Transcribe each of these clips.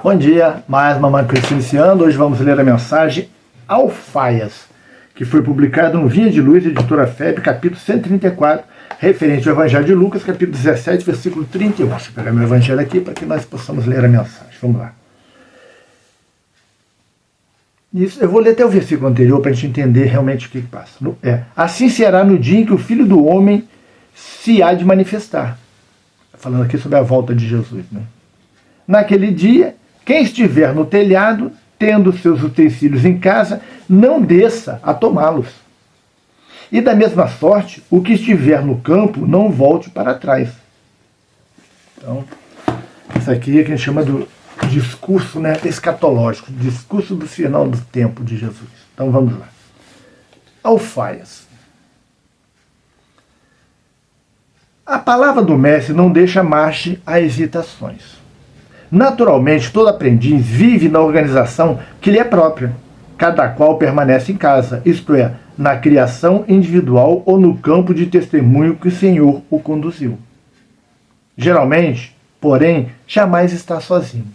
Bom dia, mais Mamãe Cristo iniciando. Hoje vamos ler a mensagem Alfaias, que foi publicada no Vinha de Luz, editora FEB, capítulo 134, referente ao Evangelho de Lucas, capítulo 17, versículo 31. Deixa eu pegar meu evangelho aqui para que nós possamos ler a mensagem. Vamos lá. Isso, eu vou ler até o versículo anterior para a gente entender realmente o que passa. Assim será no dia em que o Filho do Homem se há de manifestar. Falando aqui sobre a volta de Jesus, né? Naquele dia, quem estiver no telhado, tendo seus utensílios em casa, não desça a tomá-los. E da mesma sorte, o que estiver no campo, não volte para trás. Então, isso aqui é que a gente chama do discurso, né, escatológico, discurso do final do tempo de Jesus. Então vamos lá. Alfaias. A palavra do mestre não deixa margem a hesitações. Naturalmente, todo aprendiz vive na organização que lhe é própria, cada qual permanece em casa, isto é, na criação individual ou no campo de testemunho que o Senhor o conduziu. Geralmente, porém, jamais está sozinho.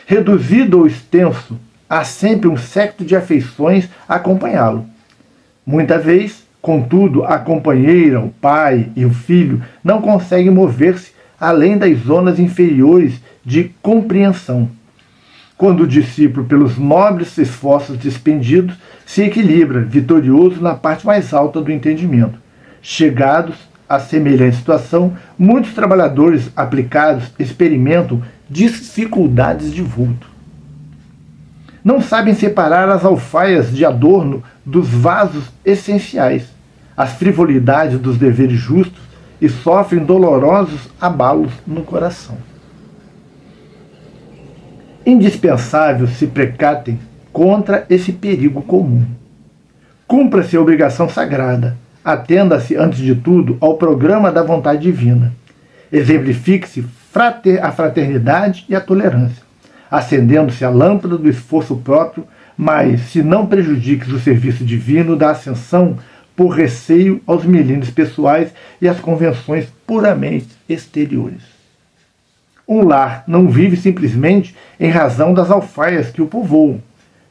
Reduzido ou extenso, há sempre um séquito de afeições a acompanhá-lo. Muita vez, contudo, a companheira, o pai e o filho não conseguem mover-se além das zonas inferiores de compreensão. Quando o discípulo, pelos nobres esforços despendidos, se equilibra, vitorioso na parte mais alta do entendimento. Chegados a semelhante situação, muitos trabalhadores aplicados experimentam dificuldades de vulto. Não sabem separar as alfaias de adorno dos vasos essenciais, as frivolidades dos deveres justos, e sofrem dolorosos abalos no coração. Indispensável se precatem contra esse perigo comum. Cumpra-se a obrigação sagrada, atenda-se, antes de tudo, ao programa da vontade divina. Exemplifique-se a fraternidade e a tolerância, acendendo-se a lâmpada do esforço próprio, mas se não prejudiques o serviço divino da ascensão por receio aos melindres pessoais e às convenções puramente exteriores. Um lar não vive simplesmente em razão das alfaias que o povoam,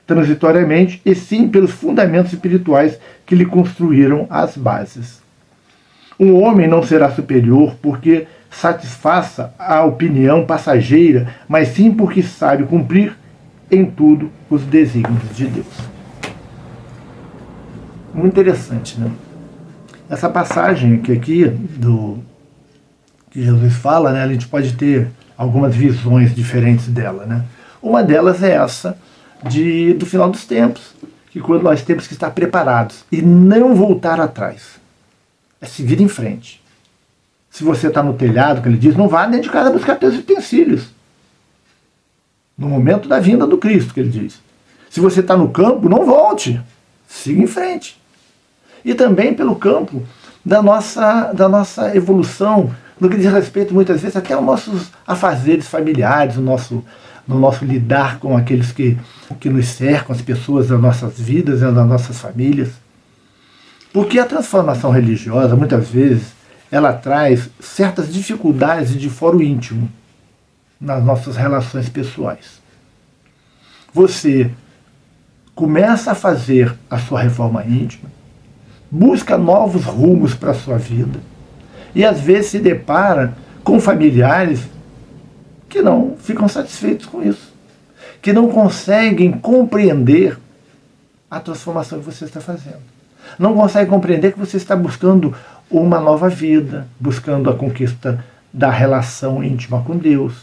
transitoriamente, e sim pelos fundamentos espirituais que lhe construíram as bases. Um homem não será superior porque satisfaça a opinião passageira, mas sim porque sabe cumprir em tudo os desígnios de Deus. Muito interessante, né? Essa passagem que Jesus fala, né, a gente pode ter algumas visões diferentes dela, né? Uma delas é essa do final dos tempos, que quando nós temos que estar preparados e não voltar atrás, é seguir em frente. Se você está no telhado, que ele diz, não vá dentro de casa buscar teus utensílios. No momento da vinda do Cristo, que ele diz. Se você está no campo, não volte. Siga em frente. E também pelo campo da nossa evolução, no que diz respeito, muitas vezes, até aos nossos afazeres familiares, no nosso lidar com aqueles que nos cercam, as pessoas das nossas vidas, das nossas famílias. Porque a transformação religiosa, muitas vezes, ela traz certas dificuldades de foro íntimo nas nossas relações pessoais. Você começa a fazer a sua reforma íntima, busca novos rumos para a sua vida, e às vezes se depara com familiares que não ficam satisfeitos com isso, que não conseguem compreender a transformação que você está fazendo. Não conseguem compreender que você está buscando uma nova vida, buscando a conquista da relação íntima com Deus.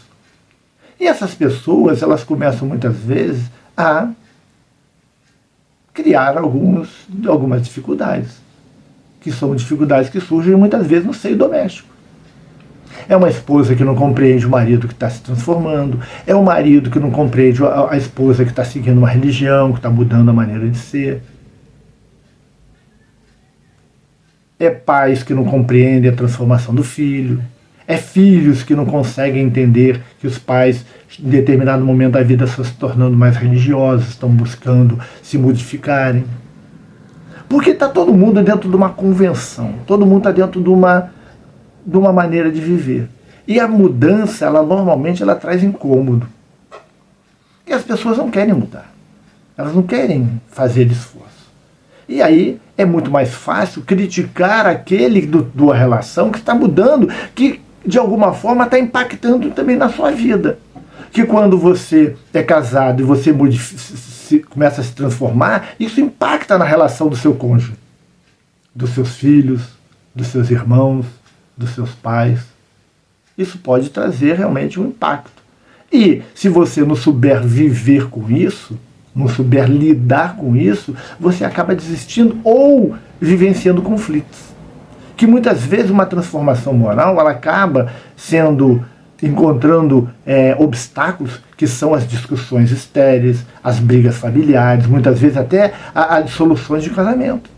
E essas pessoas, elas começam muitas vezes a criar algumas dificuldades, que são dificuldades que surgem muitas vezes no seio doméstico. É uma esposa que não compreende o marido que está se transformando, é um marido que não compreende a esposa que está seguindo uma religião, que está mudando a maneira de ser. É pais que não compreendem a transformação do filho, é filhos que não conseguem entender que os pais, em determinado momento da vida, estão se tornando mais religiosos, estão buscando se modificarem. Porque está todo mundo dentro de uma convenção, todo mundo está dentro de uma maneira de viver. E a mudança, normalmente, ela traz incômodo. Porque as pessoas não querem mudar. Elas não querem fazer esforço. E aí é muito mais fácil criticar aquele da relação que está mudando, que de alguma forma está impactando também na sua vida. Que quando você é casado e você começa a se transformar, isso impacta na relação do seu cônjuge, dos seus filhos, dos seus irmãos, dos seus pais. Isso pode trazer realmente um impacto. E se você não souber viver com isso, não souber lidar com isso, você acaba desistindo ou vivenciando conflitos. Que muitas vezes uma transformação moral ela acaba encontrando obstáculos que são as discussões estéreis, as brigas familiares, muitas vezes até as dissoluções de casamento.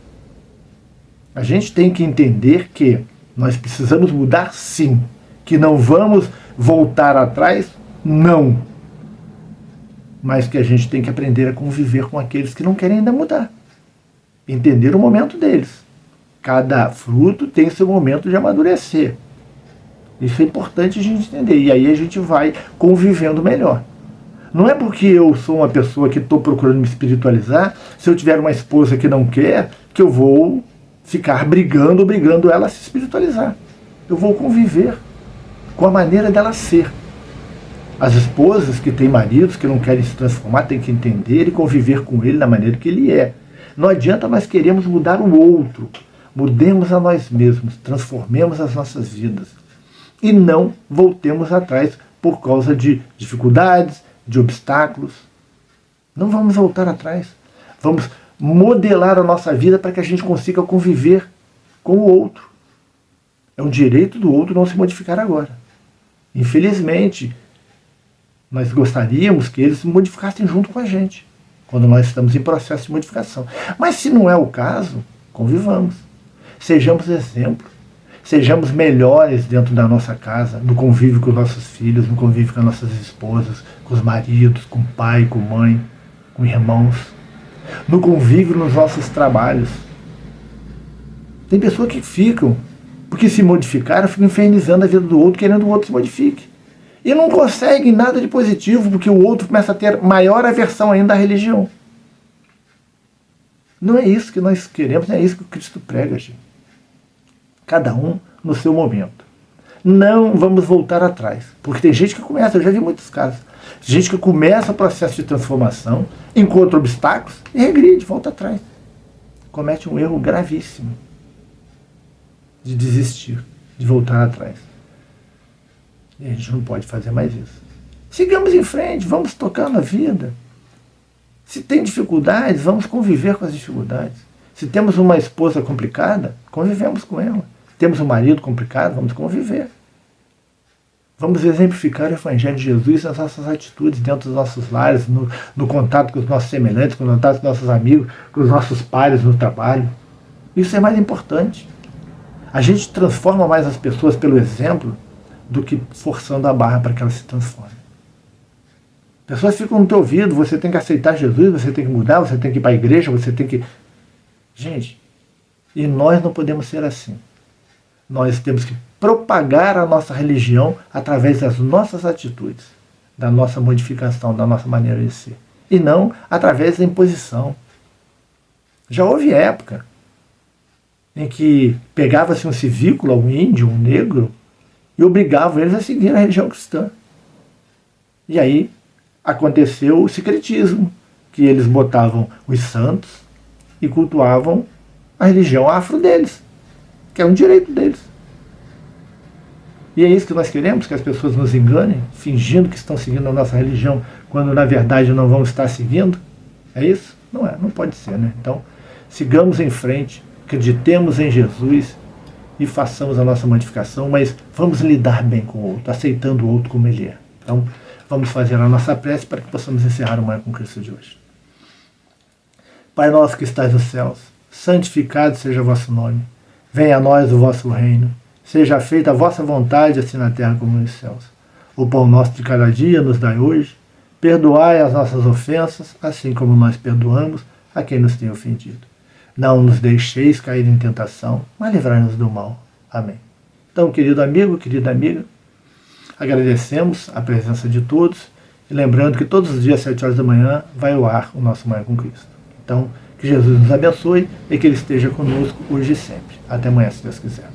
A gente tem que entender que nós precisamos mudar sim, que não vamos voltar atrás, não. Mas que a gente tem que aprender a conviver com aqueles que não querem ainda mudar. Entender o momento deles. Cada fruto tem seu momento de amadurecer. Isso é importante a gente entender. E aí a gente vai convivendo melhor. Não é porque eu sou uma pessoa que estou procurando me espiritualizar, se eu tiver uma esposa que não quer, que eu vou ficar obrigando ela a se espiritualizar. Eu vou conviver com a maneira dela ser. As esposas que têm maridos que não querem se transformar têm que entender e conviver com ele da maneira que ele é. Não adianta nós queremos mudar o outro. Mudemos a nós mesmos, transformemos as nossas vidas. E não voltemos atrás por causa de dificuldades, de obstáculos. Não vamos voltar atrás. Vamos modelar a nossa vida para que a gente consiga conviver com o outro. É um direito do outro não se modificar agora. Infelizmente, nós gostaríamos que eles se modificassem junto com a gente, quando nós estamos em processo de modificação. Mas se não é o caso, convivamos. Sejamos exemplo. Sejamos melhores dentro da nossa casa, no convívio com os nossos filhos, no convívio com as nossas esposas, com os maridos, com o pai, com a mãe, com irmãos. No convívio nos nossos trabalhos. Tem pessoas que ficam, porque se modificaram, ficam infernizando a vida do outro, querendo que o outro se modifique. E não conseguem nada de positivo, porque o outro começa a ter maior aversão ainda à religião. Não é isso que nós queremos, não é isso que o Cristo prega, gente. Cada um no seu momento. Não vamos voltar atrás. Porque tem gente que começa, eu já vi muitos casos, gente que começa o processo de transformação, encontra obstáculos e regride, volta atrás. Comete um erro gravíssimo de desistir, de voltar atrás. E a gente não pode fazer mais isso. Sigamos em frente, vamos tocando a vida. Se tem dificuldades, vamos conviver com as dificuldades. Se temos uma esposa complicada, convivemos com ela. Temos um marido complicado, vamos conviver. Vamos exemplificar o Evangelho de Jesus nas nossas atitudes, dentro dos nossos lares, no contato com os nossos semelhantes, no contato com os nossos amigos, com os nossos pares no trabalho. Isso é mais importante. A gente transforma mais as pessoas pelo exemplo do que forçando a barra para que elas se transformem. Pessoas ficam no teu ouvido, você tem que aceitar Jesus, você tem que mudar, você tem que ir para a igreja, você tem que... Gente, e nós não podemos ser assim. Nós temos que propagar a nossa religião através das nossas atitudes, da nossa modificação, da nossa maneira de ser. E não através da imposição. Já houve época em que pegava-se um civícola, um índio, um negro, e obrigavam eles a seguir a religião cristã. E aí aconteceu o sincretismo, que eles botavam os santos e cultuavam a religião afro deles, que é um direito deles. E é isso que nós queremos, que as pessoas nos enganem, fingindo que estão seguindo a nossa religião, quando na verdade não vão estar seguindo. É isso? Não é, não pode ser, né? Então, sigamos em frente, acreditemos em Jesus e façamos a nossa modificação, mas vamos lidar bem com o outro, aceitando o outro como ele é. Então, vamos fazer a nossa prece para que possamos encerrar o Manhã com Cristo de hoje. Pai nosso que estais nos céus, santificado seja o vosso nome. Venha a nós o vosso reino. Seja feita a vossa vontade, assim na terra como nos céus. O pão nosso de cada dia nos dai hoje. Perdoai as nossas ofensas, assim como nós perdoamos a quem nos tem ofendido. Não nos deixeis cair em tentação, mas livrai-nos do mal. Amém. Então, querido amigo, querida amiga, agradecemos a presença de todos e E lembrando que todos os dias, às 7 horas da manhã, vai ao ar o nosso Manhã com Cristo. Então, que Jesus nos abençoe e que Ele esteja conosco hoje e sempre. Até amanhã, se Deus quiser.